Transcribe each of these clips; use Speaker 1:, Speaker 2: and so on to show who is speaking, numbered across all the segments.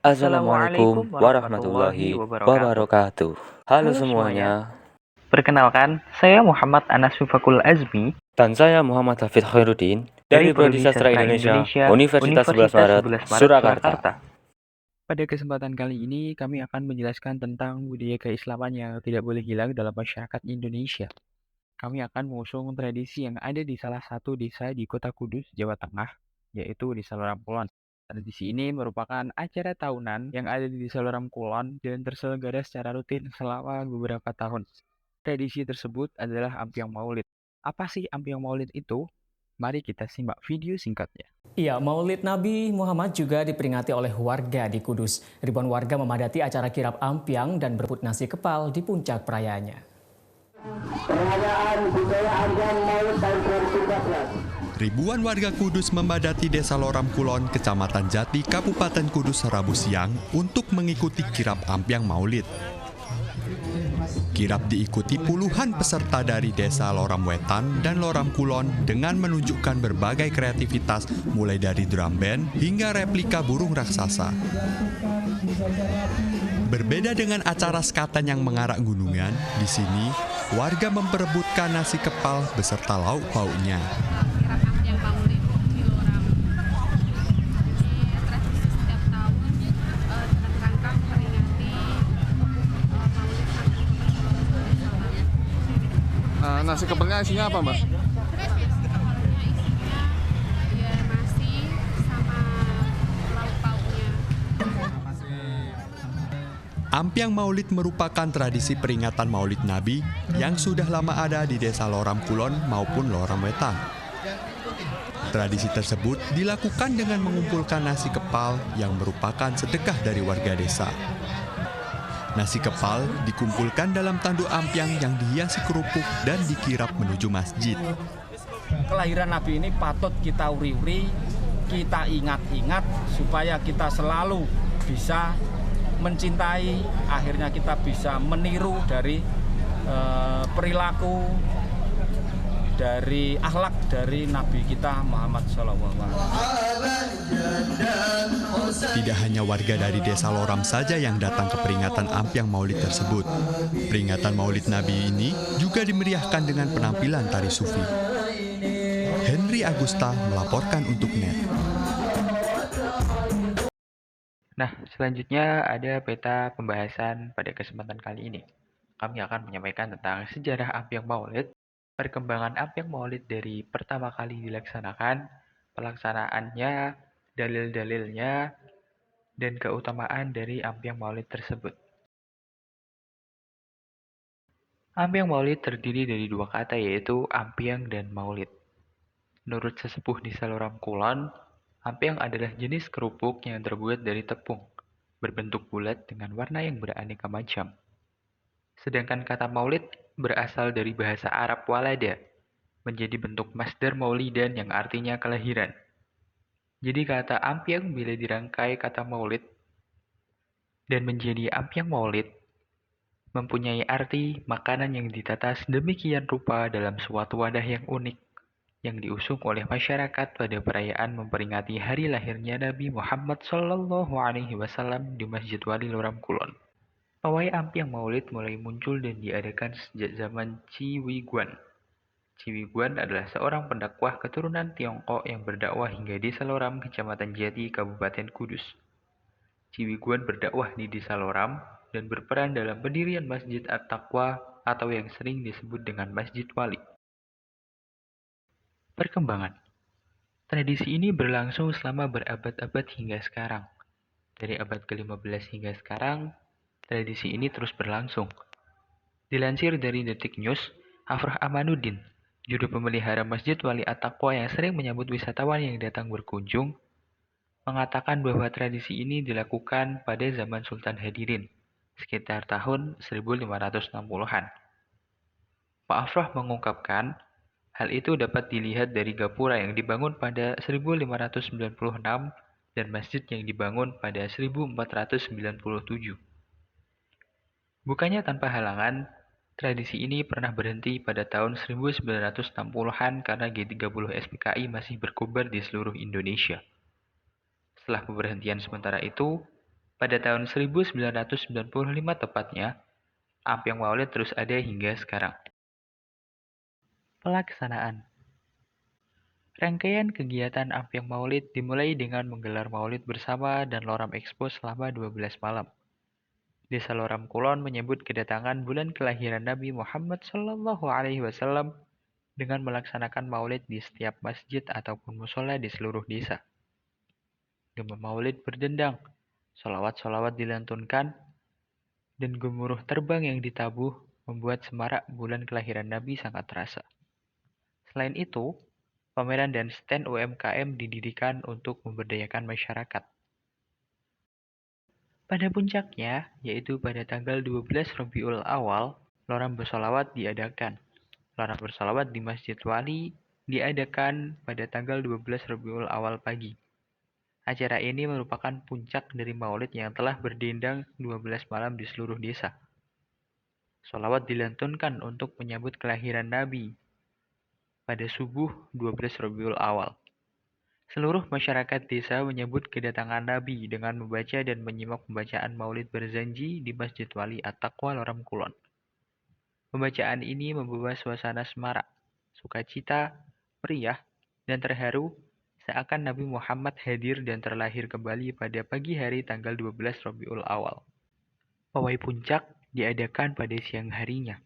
Speaker 1: Assalamualaikum
Speaker 2: Assalamualaikum
Speaker 1: warahmatullahi
Speaker 2: warahmatullahi wabarakatuh.
Speaker 1: wabarakatuh. Halo
Speaker 2: Halo
Speaker 1: semuanya,
Speaker 2: semuanya, perkenalkan saya Muhammad Anas Sufakul Azmi
Speaker 1: dan saya Muhammad Hafid Khairuddin
Speaker 2: dari
Speaker 1: dari Prodi
Speaker 2: Prodi
Speaker 1: Sastra
Speaker 2: Sastra
Speaker 1: Indonesia,
Speaker 2: Indonesia,
Speaker 1: Universitas 11
Speaker 2: Universitas
Speaker 1: Maret,
Speaker 2: 11 Maret,
Speaker 1: Surakarta.
Speaker 2: Surakarta.
Speaker 3: Pada kesempatan kali ini, kami akan menjelaskan tentang budaya keislaman yang tidak boleh hilang dalam masyarakat Indonesia. Kami akan mengusung tradisi yang ada di salah satu desa di Kota Kudus, Jawa Tengah, yaitu Desa Loram Kulon. Tradisi ini merupakan acara tahunan yang ada di Desa Loram Kulon dan terselenggara secara rutin selama beberapa tahun. Tradisi tersebut adalah Ampiang Maulid. Apa sih Ampiang Maulid itu? Mari kita simak video singkatnya.
Speaker 4: Iya, Maulid Nabi Muhammad juga diperingati oleh warga di Kudus. Ribuan warga memadati acara kirap ampiang dan berebut nasi kepal di puncak perayaannya.
Speaker 5: Ribuan warga Kudus memadati Desa Loram Kulon, Kecamatan Jati, Kabupaten Kudus, Rabu siang untuk mengikuti kirap ampiang Maulid. Kirap diikuti puluhan peserta dari Desa Loram Wetan dan Loram Kulon dengan menunjukkan berbagai kreativitas mulai dari drum band hingga replika burung raksasa. Berbeda dengan acara sekatan yang mengarak gunungan, di sini warga memperebutkan nasi kepal beserta lauk pauknya.
Speaker 6: Yang Maulid di Loram. Ini tradisi setiap tahun dalam rangka memperingati Maulid Nabi Muhammad SAW.
Speaker 7: Nasi kepalnya isinya apa, Mbak?
Speaker 6: Nasi kepalnya isinya ya nasi sama lauk pauknya.
Speaker 5: Ampiang Maulid merupakan tradisi peringatan Maulid Nabi yang sudah lama ada di Desa Loram Kulon maupun Loram Wetan. Tradisi tersebut dilakukan dengan mengumpulkan nasi kepal yang merupakan sedekah dari warga desa. Nasi kepal dikumpulkan dalam tanduk ampiang yang dihiasi kerupuk dan dikirap menuju masjid.
Speaker 8: Kelahiran Nabi ini patut kita uri-uri, kita ingat-ingat supaya kita selalu bisa mencintai, akhirnya kita bisa meniru dari perilaku, dari akhlak dari Nabi kita Muhammad SAW.
Speaker 5: Tidak hanya warga dari Desa Loram saja yang datang ke peringatan ampiang Maulid tersebut. Peringatan Maulid Nabi ini juga dimeriahkan dengan penampilan tari sufi. Henry Agusta melaporkan untuk NET.
Speaker 3: Nah, selanjutnya ada peta pembahasan pada kesempatan kali ini. Kami akan menyampaikan tentang sejarah Ampiang Maulid, perkembangan Ampiang Maulid dari pertama kali dilaksanakan, pelaksanaannya, dalil-dalilnya, dan keutamaan dari Ampiang Maulid tersebut. Ampiang Maulid terdiri dari dua kata yaitu Ampiang dan Maulid. Menurut sesepuh di Loram Kulon, ampiang adalah jenis kerupuk yang terbuat dari tepung, berbentuk bulat dengan warna yang beraneka macam. Sedangkan kata maulid berasal dari bahasa Arab walada, menjadi bentuk masdar maulidan yang artinya kelahiran. Jadi kata ampiang bila dirangkai kata maulid dan menjadi ampiang maulid, mempunyai arti makanan yang ditata sedemikian rupa dalam suatu wadah yang unik, yang diusung oleh masyarakat pada perayaan memperingati hari lahirnya Nabi Muhammad SAW di Masjid Wali Loram Kulon. Pawai ampiang Maulid mulai muncul dan diadakan sejak zaman Ciwi Guan. Ciwi Guan adalah seorang pendakwah keturunan Tiongkok yang berdakwah hingga Desa Loram, Kecamatan Jati, Kabupaten Kudus. Ciwi Guan berdakwah di Desa Loram dan berperan dalam pendirian Masjid At-Taqwa atau yang sering disebut dengan Masjid Wali. Perkembangan. Tradisi ini berlangsung selama berabad-abad hingga sekarang. Dari abad ke-15 hingga sekarang, tradisi ini terus berlangsung. Dilansir dari Detik News, Afrah Amanuddin, juru pemelihara Masjid Wali At-Taqwa yang sering menyambut wisatawan yang datang berkunjung, mengatakan bahwa tradisi ini dilakukan pada zaman Sultan Hadirin, sekitar tahun 1560-an. Pak Afrah mengungkapkan, hal itu dapat dilihat dari gapura yang dibangun pada 1596 dan masjid yang dibangun pada 1497. Bukannya tanpa halangan, tradisi ini pernah berhenti pada tahun 1960-an karena G30 SPKI masih berkobar di seluruh Indonesia. Setelah pemberhentian sementara itu, Pada tahun 1995 tepatnya, Ampiang Maulid terus ada hingga sekarang. Pelaksanaan. Rangkaian kegiatan Ampiang Maulid dimulai dengan menggelar maulid bersama dan Loram Expo selama 12 malam. Desa Loram Kulon menyebut kedatangan bulan kelahiran Nabi Muhammad SAW dengan melaksanakan maulid di setiap masjid ataupun musola di seluruh desa. Gema maulid berdendang, sholawat-sholawat dilantunkan, dan gemuruh terbang yang ditabuh membuat semarak bulan kelahiran Nabi sangat terasa. Selain itu, pameran dan stand UMKM didirikan untuk memberdayakan masyarakat. Pada puncaknya, yaitu pada tanggal 12 Rabiul Awal, Loram bersolawat diadakan. Loram bersolawat di Masjid Wali diadakan pada tanggal 12 Rabiul Awal pagi. Acara ini merupakan puncak dari maulid yang telah berdendang 12 malam di seluruh desa. Sholawat dilantunkan untuk menyambut kelahiran Nabi pada subuh 12 Rabiul Awal. Seluruh masyarakat desa menyambut kedatangan Nabi dengan membaca dan menyimak pembacaan maulid berzanji di Masjid Wali At-Taqwa Loram Kulon. Pembacaan ini membawa suasana semarak, sukacita, meriah, dan terharu seakan Nabi Muhammad hadir dan terlahir kembali pada pagi hari tanggal 12 Rabiul Awal. Pawai puncak diadakan pada siang harinya.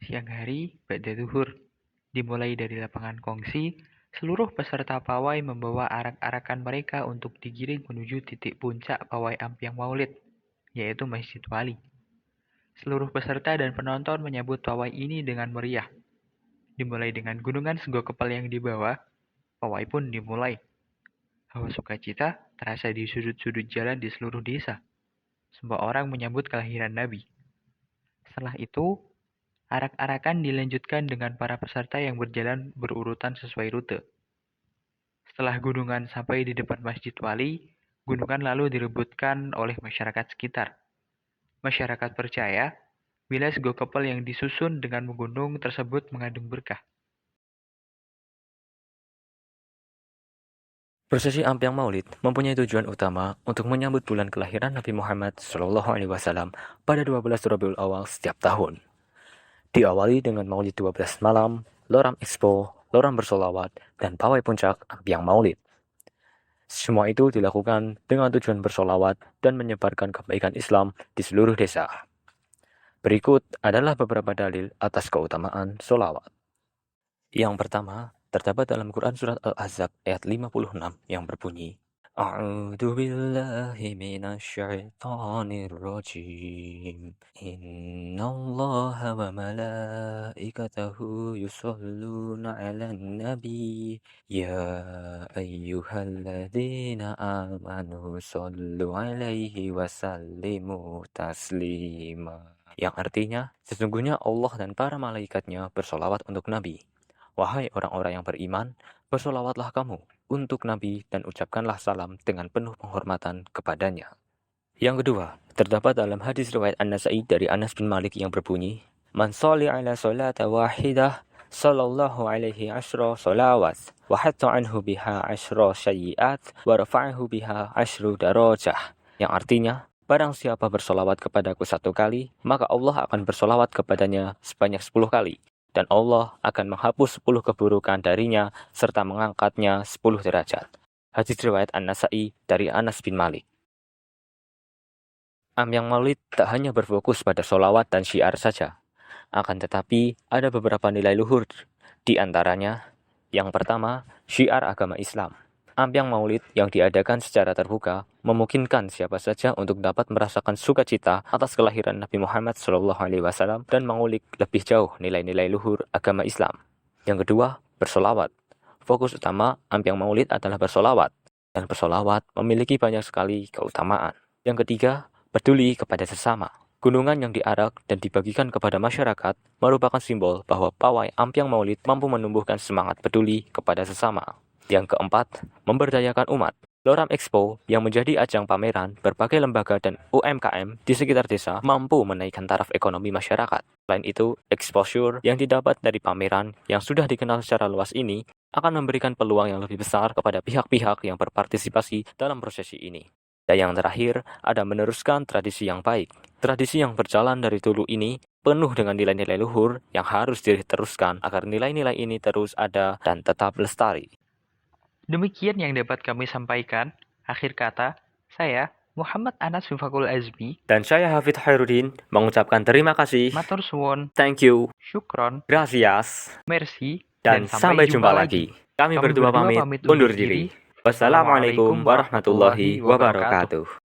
Speaker 3: Siang hari, ba'da zuhur, dimulai dari lapangan kongsi, seluruh peserta pawai membawa arak-arakan mereka untuk digiring menuju titik puncak pawai Ampiang Maulid, yaitu Masjid Wali. Seluruh peserta dan penonton menyambut pawai ini dengan meriah. Dimulai dengan gunungan sego kepal yang dibawa, pawai pun dimulai. Hawa sukacita terasa di sudut-sudut jalan di seluruh desa. Semua orang menyambut kelahiran Nabi. Setelah itu, arak-arakan dilanjutkan dengan para peserta yang berjalan berurutan sesuai rute. Setelah gunungan sampai di depan Masjid Wali, gunungan lalu direbutkan oleh masyarakat sekitar. Masyarakat percaya, bila sego kepal yang disusun dengan menggunung tersebut mengandung berkah.
Speaker 1: Prosesi Ampiang Maulid mempunyai tujuan utama untuk menyambut bulan kelahiran Nabi Muhammad SAW pada 12 Rabiul Awal setiap tahun. Diawali dengan maulid 12 malam, Loram Expo, Loram bersolawat, dan pawai puncak Ampiang Maulid. Semua itu dilakukan dengan tujuan bersolawat dan menyebarkan kebaikan Islam di seluruh desa. Berikut adalah beberapa dalil atas keutamaan solawat. Yang pertama, terdapat dalam Quran Surat Al-Ahzab ayat 56 yang berbunyi, A'udzu billahi minasyaitonir rajim. Innallaha wa malaikatahu yusholluna 'alan nabi. Ya ayyuhalladzina amanu shollu 'alaihi wa sallimu taslima. Yang artinya, sesungguhnya Allah dan para malaikatnya bersolawat untuk Nabi. Wahai orang-orang yang beriman, bersolawatlah kamu untuk Nabi dan ucapkanlah salam dengan penuh penghormatan kepadanya. Yang kedua, terdapat dalam hadis riwayat An-Nasa'i dari Anas bin Malik yang berbunyi, Man sholli ala sholata wahidah, sallallahu alaihi asyra sholawat, wa hatta anhu biha asyra sayyiat, wa rafa'ahu biha asyru darajah. Yang artinya, barang siapa bersolawat kepadaku 1 kali, maka Allah akan bersolawat kepadanya sebanyak 10 kali. Dan Allah akan menghapus 10 keburukan darinya serta mengangkatnya 10 derajat. Hadis riwayat An-Nasa'i dari Anas bin Malik. Ampiang Maulid tak hanya berfokus pada solawat dan syiar saja. Akan tetapi ada beberapa nilai luhur. Di antaranya, yang pertama, syiar agama Islam. Ampiang Maulid yang diadakan secara terbuka memungkinkan siapa saja untuk dapat merasakan sukacita atas kelahiran Nabi Muhammad SAW dan mengulik lebih jauh nilai-nilai luhur agama Islam. Yang kedua, bersolawat. Fokus utama Ampiang Maulid adalah bersolawat, dan bersolawat memiliki banyak sekali keutamaan. Yang ketiga, peduli kepada sesama. Gunungan yang diarak dan dibagikan kepada masyarakat merupakan simbol bahwa pawai Ampiang Maulid mampu menumbuhkan semangat peduli kepada sesama. Yang keempat, memberdayakan umat. Loram Expo yang menjadi ajang pameran berbagai lembaga dan UMKM di sekitar desa mampu menaikkan taraf ekonomi masyarakat. Selain itu, exposure yang didapat dari pameran yang sudah dikenal secara luas ini akan memberikan peluang yang lebih besar kepada pihak-pihak yang berpartisipasi dalam prosesi ini. Dan yang terakhir, ada meneruskan tradisi yang baik. Tradisi yang berjalan dari dulu ini penuh dengan nilai-nilai luhur yang harus diteruskan agar nilai-nilai ini terus ada dan tetap lestari.
Speaker 2: Demikian yang dapat kami sampaikan. Akhir kata, saya Muhammad Anas Sufakul Azmi,
Speaker 1: Dan saya Hafid Khairuddin mengucapkan terima kasih,
Speaker 2: matur suwun,
Speaker 1: thank you,
Speaker 2: syukron,
Speaker 1: gracias,
Speaker 2: merci,
Speaker 1: dan sampai jumpa lagi. Kami berdua pamit undur diri. Wassalamualaikum warahmatullahi wabarakatuh.